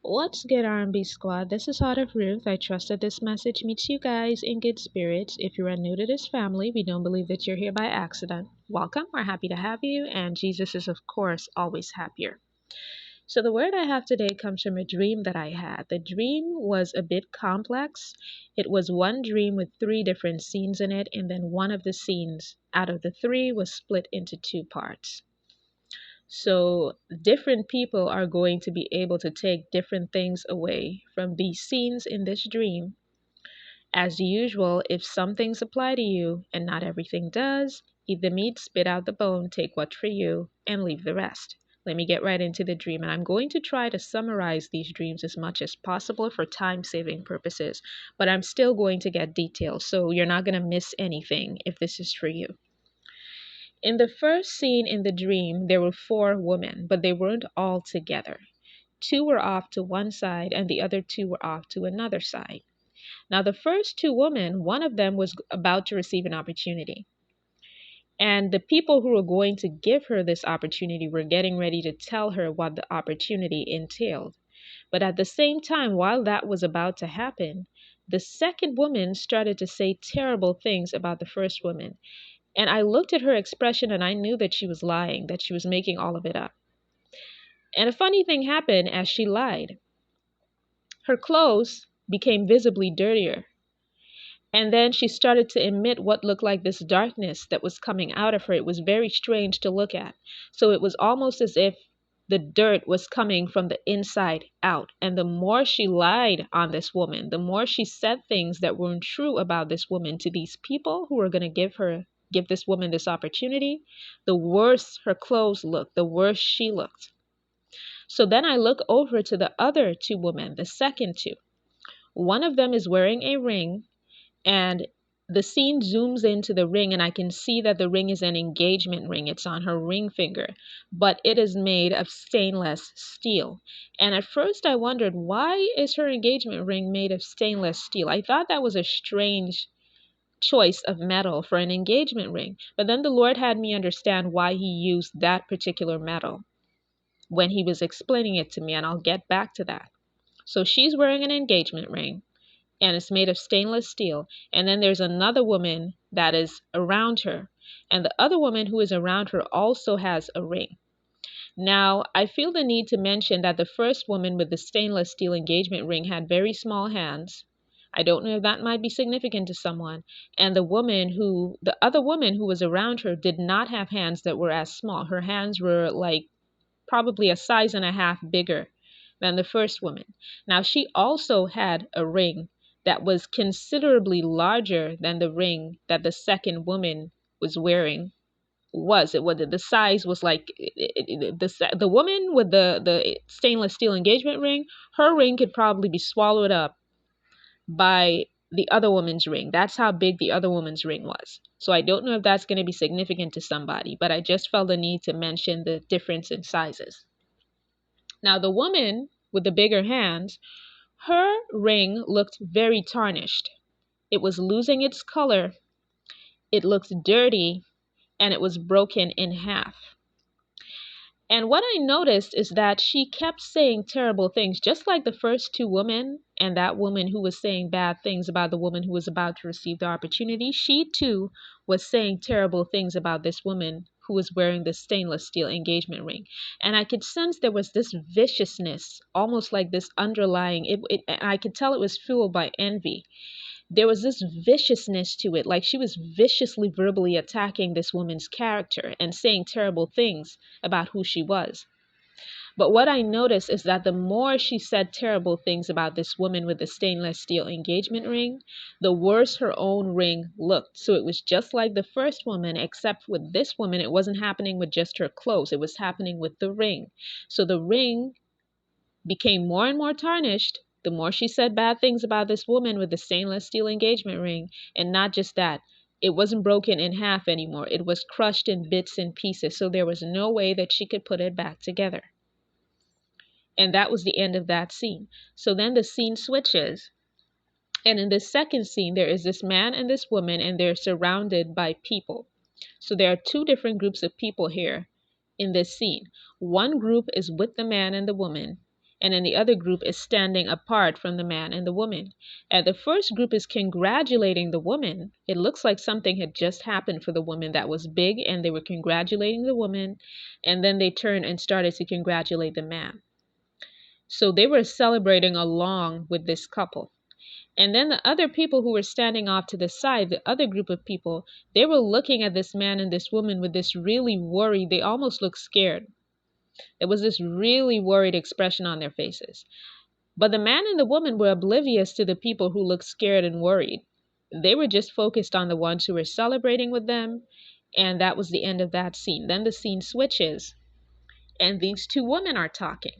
What's good, R&B squad? This is Heart of Ruth. I trust that this message meets you guys in good spirits. If you are new to this family, we don't believe that you're here by accident. Welcome. We're happy to have you, and Jesus is, of course, always happier. So, the word I have today comes from a dream that I had. The dream was a bit complex. It was one dream with three different scenes in it, and then one of the scenes out of the three was split into two parts. So, different people are going to be able to take different things away from these scenes in this dream. As usual, if some things apply to you and not everything does, eat the meat, spit out the bone, take what's for you, and leave the rest. Let me get right into the dream, and I'm going to try to summarize these dreams as much as possible for time-saving purposes, but I'm still going to get details, so you're not going to miss anything if this is for you. In the first scene in the dream, there were four women, but they weren't all together. Two were off to one side, and the other two were off to another side. Now, the first two women, one of them was about to receive an opportunity. And the people who were going to give her this opportunity were getting ready to tell her what the opportunity entailed. But at the same time, while that was about to happen, the second woman started to say terrible things about the first woman. And I looked at her expression and I knew that she was lying, that she was making all of it up. And a funny thing happened as she lied. Her clothes became visibly dirtier. And then she started to emit what looked like this darkness that was coming out of her. It was very strange to look at. So it was almost as if the dirt was coming from the inside out. And the more she lied on this woman, the more she said things that weren't true about this woman to these people who were going to give this woman this opportunity, the worse her clothes looked, the worse she looked. So then I look over to the other two women, the second two. One of them is wearing a ring, and the scene zooms into the ring, and I can see that the ring is an engagement ring. It's on her ring finger, but it is made of stainless steel. And at first I wondered, why is her engagement ring made of stainless steel? I thought that was a strange choice of metal for an engagement ring. But then the Lord had me understand why he used that particular metal when he was explaining it to me, and I'll get back to that. So she's wearing an engagement ring, and it's made of stainless steel. And then there's another woman that is around her, and the other woman who is around her also has a ring. Now, I feel the need to mention that the first woman with the stainless steel engagement ring had very small hands. I don't know if that might be significant to someone. And the other woman who was around her did not have hands that were as small. Her hands were like probably a size and a half bigger than the first woman. Now, she also had a ring that was considerably larger than the ring that the second woman was wearing. The size was like the woman with the stainless steel engagement ring, her ring could probably be swallowed up by the other woman's ring. That's how big the other woman's ring was. So I don't know if that's going to be significant to somebody, but I just felt the need to mention the difference in sizes. Now, the woman with the bigger hands, her ring looked very tarnished. It was losing its color, it looked dirty, and it was broken in half. And what I noticed is that she kept saying terrible things, just like the first two women and that woman who was saying bad things about the woman who was about to receive the opportunity. She too was saying terrible things about this woman who was wearing the stainless steel engagement ring. And I could sense there was this viciousness, almost like this underlying, I could tell it was fueled by envy. There was this viciousness to it, like she was viciously verbally attacking this woman's character and saying terrible things about who she was. But what I noticed is that the more she said terrible things about this woman with the stainless steel engagement ring, the worse her own ring looked. So it was just like the first woman, except with this woman, it wasn't happening with just her clothes. It was happening with the ring. So the ring became more and more tarnished the more she said bad things about this woman with the stainless steel engagement ring. And not just that, it wasn't broken in half anymore. It was crushed in bits and pieces. So there was no way that she could put it back together. And that was the end of that scene. So then the scene switches. And in the second scene, there is this man and this woman, and they're surrounded by people. So there are two different groups of people here in this scene. One group is with the man and the woman, And then the other group is standing apart from the man and the woman. And the first group is congratulating the woman. It looks like something had just happened for the woman that was big, and they were congratulating the woman. And then they turned and started to congratulate the man. So they were celebrating along with this couple. And then the other people who were standing off to the side, the other group of people, they were looking at this man and this woman with this really worried, they almost looked scared. There was this really worried expression on their faces. But the man and the woman were oblivious to the people who looked scared and worried. They were just focused on the ones who were celebrating with them. And that was the end of that scene. Then the scene switches, and these two women are talking.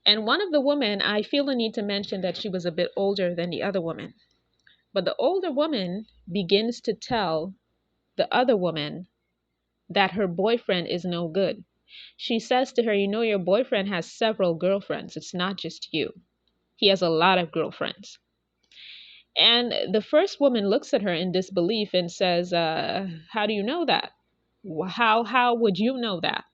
And one of the women, I feel the need to mention that she was a bit older than the other woman. But the older woman begins to tell the other woman that her boyfriend is no good. She says to her, you know, your boyfriend has several girlfriends. It's not just you. He has a lot of girlfriends. And the first woman looks at her in disbelief and says, how do you know that? How would you know that?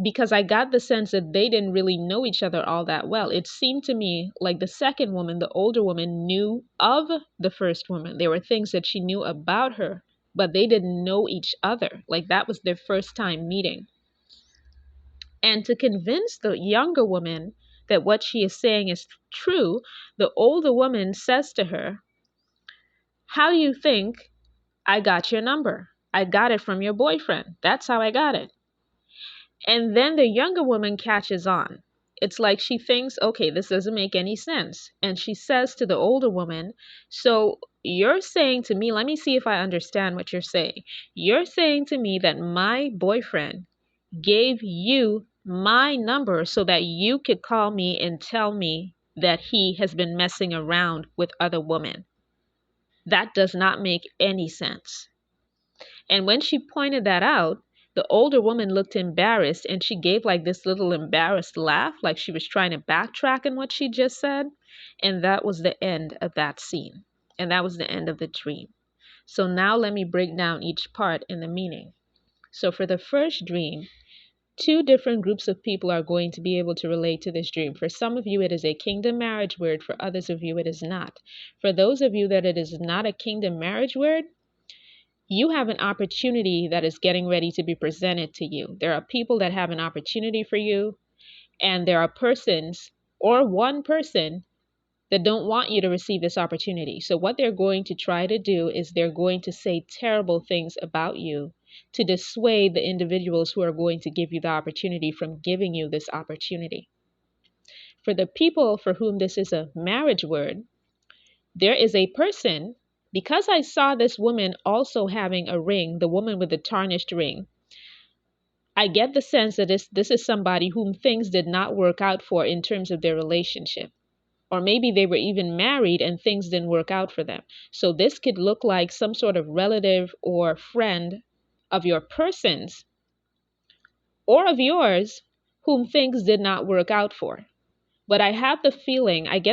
Because I got the sense that they didn't really know each other all that well. It seemed to me like the second woman, the older woman, knew of the first woman. There were things that she knew about her, but they didn't know each other. Like that was their first time meeting. And to convince the younger woman that what she is saying is true, the older woman says to her, how do you think I got your number? I got it from your boyfriend. That's how I got it. And then the younger woman catches on. It's like she thinks, okay, this doesn't make any sense. And she says to the older woman, so you're saying to me, let me see if I understand what you're saying. You're saying to me that my boyfriend gave you my number so that you could call me and tell me that he has been messing around with other women. That does not make any sense. And when she pointed that out, the older woman looked embarrassed, and she gave like this little embarrassed laugh, like she was trying to backtrack on what she just said. And that was the end of that scene. And that was the end of the dream. So now let me break down each part in the meaning. So for the first dream, two different groups of people are going to be able to relate to this dream. For some of you, it is a kingdom marriage word. For others of you, it is not. For those of you that it is not a kingdom marriage word, you have an opportunity that is getting ready to be presented to you. There are people that have an opportunity for you, and there are persons or one person that don't want you to receive this opportunity. So what they're going to try to do is they're going to say terrible things about you to dissuade the individuals who are going to give you the opportunity from giving you this opportunity. For the people for whom this is a marriage word, there is a person. Because I saw this woman also having a ring, the woman with the tarnished ring, I get the sense that this is somebody whom things did not work out for in terms of their relationship. Or maybe they were even married and things didn't work out for them. So this could look like some sort of relative or friend of your person's or of yours whom things did not work out for. But I get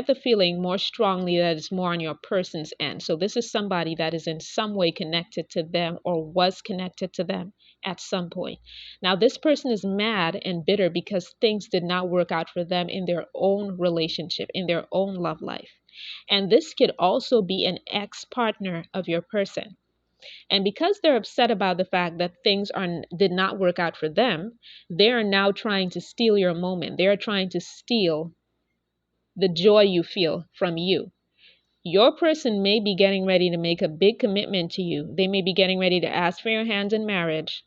the feeling more strongly that it's more on your person's end. So this is somebody that is in some way connected to them or was connected to them at some point. Now, this person is mad and bitter because things did not work out for them in their own relationship, in their own love life. And this could also be an ex-partner of your person. And because they're upset about the fact that did not work out for them, they are now trying to steal your moment. They are trying to steal the joy you feel from you. Your person may be getting ready to make a big commitment to you. They may be getting ready to ask for your hand in marriage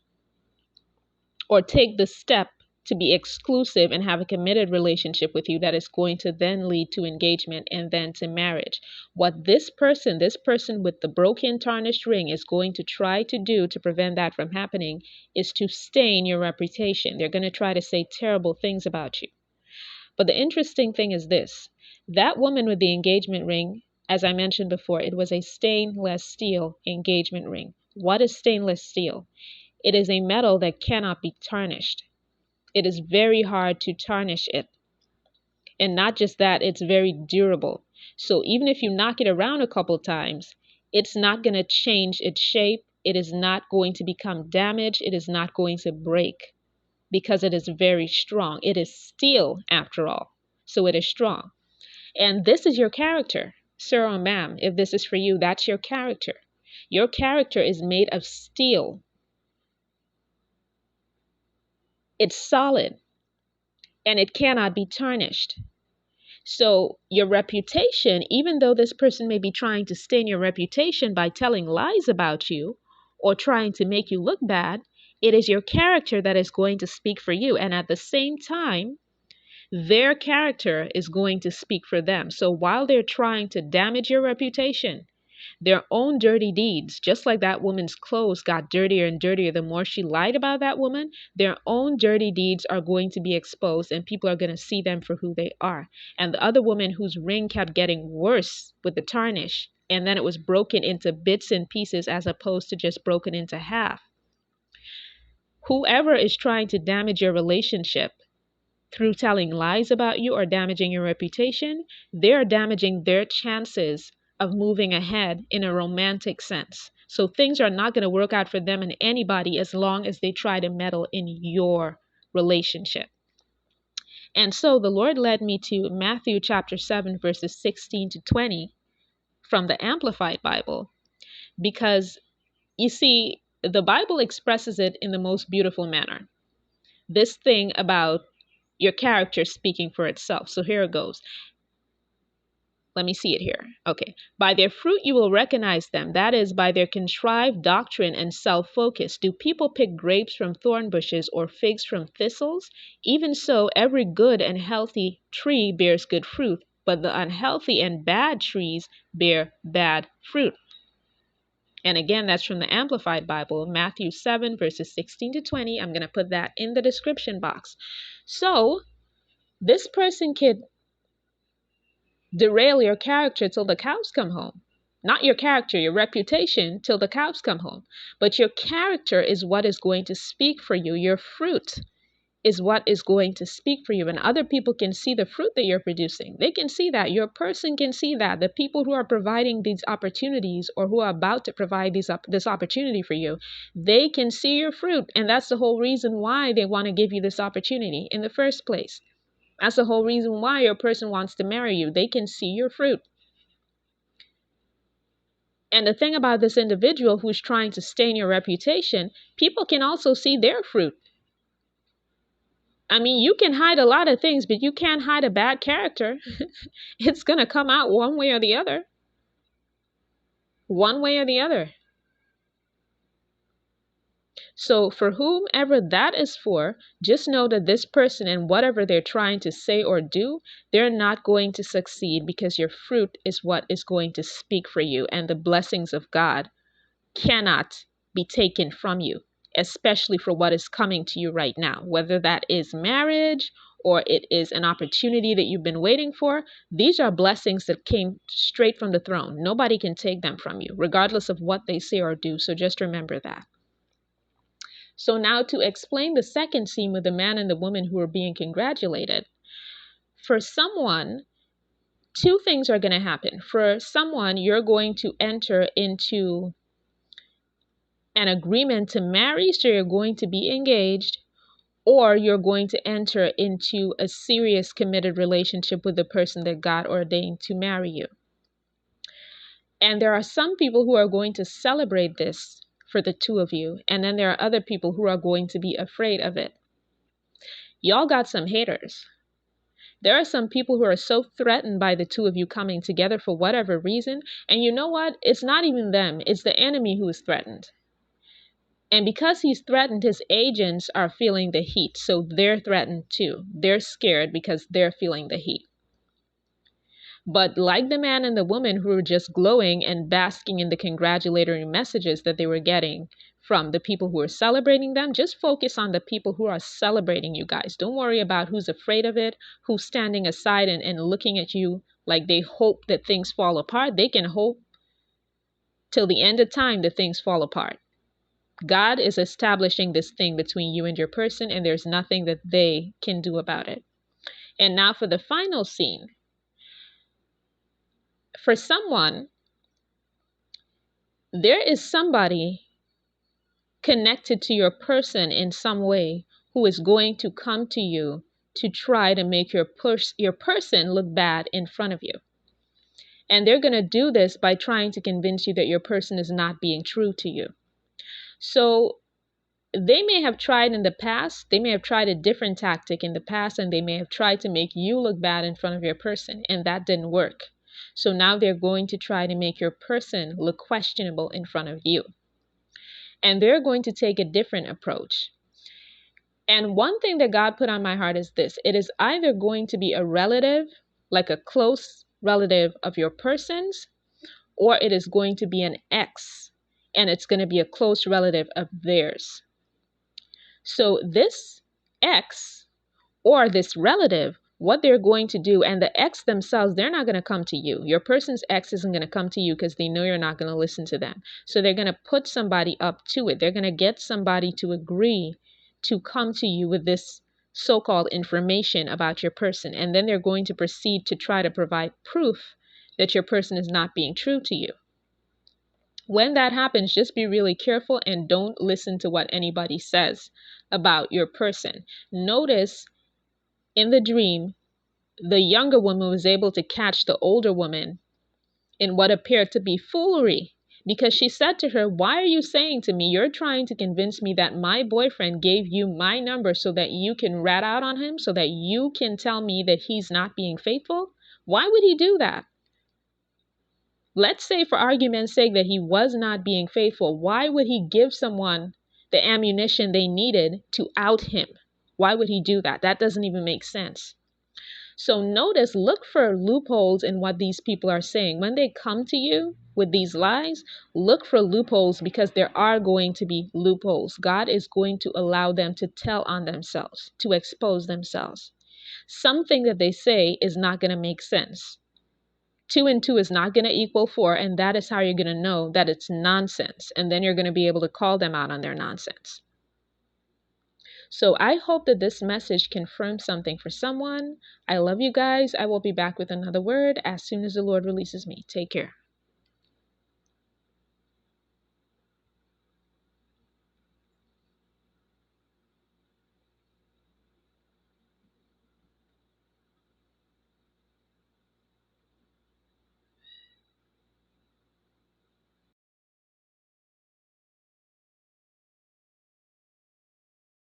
or take the step to be exclusive and have a committed relationship with you that is going to then lead to engagement and then to marriage. What this person with the broken tarnished ring is going to try to do to prevent that from happening is to stain your reputation. They're going to try to say terrible things about you. But the interesting thing is this. That woman with the engagement ring, as I mentioned before, it was a stainless steel engagement ring. What is stainless steel? It is a metal that cannot be tarnished. It is very hard to tarnish it. And not just that, it's very durable. So even if you knock it around a couple times, it's not going to change its shape. It is not going to become damaged. It is not going to break, because it is very strong. It is steel, after all. So it is strong. And this is your character, sir or ma'am. If this is for you, that's your character. Your character is made of steel. It's solid and it cannot be tarnished. So your reputation, even though this person may be trying to stain your reputation by telling lies about you or trying to make you look bad, it is your character that is going to speak for you. And at the same time, their character is going to speak for them. So while they're trying to damage your reputation, their own dirty deeds, just like that woman's clothes got dirtier and dirtier the more she lied about that woman, their own dirty deeds are going to be exposed and people are going to see them for who they are. And the other woman whose ring kept getting worse with the tarnish, and then it was broken into bits and pieces as opposed to just broken into half. Whoever is trying to damage your relationship through telling lies about you or damaging your reputation, they're damaging their chances of moving ahead in a romantic sense. So things are not going to work out for them and anybody as long as they try to meddle in your relationship. And so the Lord led me to Matthew chapter 7, verses 16 to 20 from the Amplified Bible, because you see, the Bible expresses it in the most beautiful manner. This thing about your character speaking for itself. So here it goes. Let me see it here. Okay. By their fruit you will recognize them. That is, by their contrived doctrine and self-focus. Do people pick grapes from thorn bushes or figs from thistles? Even so, every good and healthy tree bears good fruit, but the unhealthy and bad trees bear bad fruit. And again, that's from the Amplified Bible, Matthew 7, verses 16 to 20. I'm going to put that in the description box. So this person could derail your character till the cows come home. Not your character, your reputation till the cows come home. But your character is what is going to speak for you. Your fruit is what is going to speak for you. And other people can see the fruit that you're producing. They can see that. Your person can see that. The people who are providing these opportunities or who are about to provide this opportunity for you, they can see your fruit. And that's the whole reason why they want to give you this opportunity in the first place. That's the whole reason why your person wants to marry you. They can see your fruit. And the thing about this individual who's trying to stain your reputation, people can also see their fruit. I mean, you can hide a lot of things, but you can't hide a bad character. It's going to come out one way or the other. One way or the other. So for whomever that is for, just know that this person and whatever they're trying to say or do, they're not going to succeed because your fruit is what is going to speak for you. And the blessings of God cannot be taken from you, especially for what is coming to you right now, whether that is marriage or it is an opportunity that you've been waiting for. These are blessings that came straight from the throne. Nobody can take them from you, regardless of what they say or do. So just remember that. So now to explain the second scene with the man and the woman who are being congratulated. For someone, two things are going to happen. For someone, you're going to enter into an agreement to marry, so you're going to be engaged, or you're going to enter into a serious committed relationship with the person that God ordained to marry you. And there are some people who are going to celebrate this for the two of you, and then there are other people who are going to be afraid of it. Y'all got some haters. There are some people who are so threatened by the two of you coming together for whatever reason, and you know what? It's not even them. It's the enemy who is threatened. And because he's threatened, his agents are feeling the heat. So they're threatened too. They're scared because they're feeling the heat. But like the man and the woman who were just glowing and basking in the congratulatory messages that they were getting from the people who are celebrating them, just focus on the people who are celebrating you guys. Don't worry about who's afraid of it, who's standing aside and looking at you like they hope that things fall apart. They can hope till the end of time that things fall apart. God is establishing this thing between you and your person, and there's nothing that they can do about it. And now for the final scene. For someone, there is somebody connected to your person in some way who is going to come to you to try to make your person look bad in front of you. And they're going to do this by trying to convince you that your person is not being true to you. So they may have tried in the past, they may have tried a different tactic in the past, and they may have tried to make you look bad in front of your person, and that didn't work. So now they're going to try to make your person look questionable in front of you. And they're going to take a different approach. And one thing that God put on my heart is this: it is either going to be a relative, like a close relative of your person's, or it is going to be an ex, and it's going to be a close relative of theirs. So this ex or this relative, what they're going to do, and the ex themselves, they're not going to come to you. Your person's ex isn't going to come to you because they know you're not going to listen to them. So they're going to put somebody up to it. They're going to get somebody to agree to come to you with this so-called information about your person. And then they're going to proceed to try to provide proof that your person is not being true to you. When that happens, just be really careful and don't listen to what anybody says about your person. Notice in the dream, the younger woman was able to catch the older woman in what appeared to be foolery, because she said to her, "Why are you saying to me, you're trying to convince me that my boyfriend gave you my number so that you can rat out on him, so that you can tell me that he's not being faithful? Why would he do that? Let's say for argument's sake that he was not being faithful. Why would he give someone the ammunition they needed to out him? Why would he do that? That doesn't even make sense." So notice, look for loopholes in what these people are saying. When they come to you with these lies, look for loopholes, because there are going to be loopholes. God is going to allow them to tell on themselves, to expose themselves. Something that they say is not going to make sense. 2 and 2 is not going to equal 4, and that is how you're going to know that it's nonsense. And then you're going to be able to call them out on their nonsense. So I hope that this message confirms something for someone. I love you guys. I will be back with another word as soon as the Lord releases me. Take care.